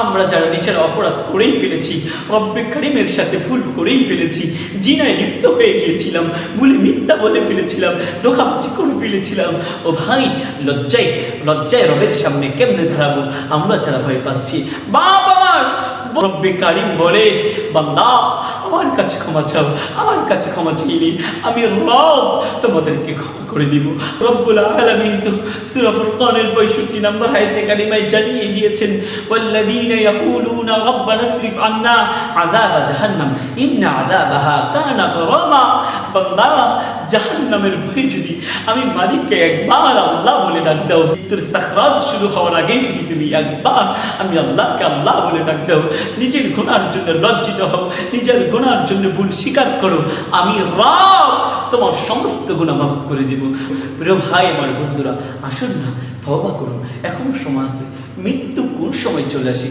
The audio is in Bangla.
আমরা যারা নিজের অপরাধ করেই ফেলেছি, রব্বে কারিমের সাথে ভুল করেই ফেলেছি, জিনায় লিপ্ত হয়ে গিয়েছিলাম, ভুলে মিথ্যা বলে ফেলেছিলাম, ধোঁকাবাজি করে ফেলেছিলাম। ও ভাই, লজ্জায় লজ্জায় রবের সামনে কেমনে দাঁড়াবো আমরা যারা ভয় পাচ্ছি। বাপ আমার রব্বে কারিম বলে, বান্দা আমার কাছে ক্ষমা চাও, আমার কাছে ক্ষমা চাইলে আমি রব তোমাদেরকে ক্ষমা করে দিব। রব্বুল আলামিন তো সূরা ফুরকানের 65 নম্বর আয়াতে কারিমায় জানিয়ে দিয়েছেন, ওয়াল্লাযীনা ইয়াকুলুনা রাব্বানা ইসরিফ আন্না আযাব জাহান্নাম ইন্না আযাবাহা কানা গরামা। বান্দা, জাহান্নামের ভয়ে যদি আমি মালিককে একবার আল্লাহ বলে ডাক দাও, তোর সাকরাত শুরু হওয়ার আগেই যদি তুমি একবার আমি আল্লাহকে আল্লাহ বলে ডাক দাও, নিজের গুনার জন্য লজ্জিত হও, নিজের গুনার জন্য ভুল স্বীকার করো, আমি রব তোমার সমস্ত গুনাহ মাফ করে দেব। প্রিয় ভাই আমার বন্ধুরা, আসুন না তওবা করুন, এখনো সময় আছে। মৃত্যু কোন সময় চলে আসে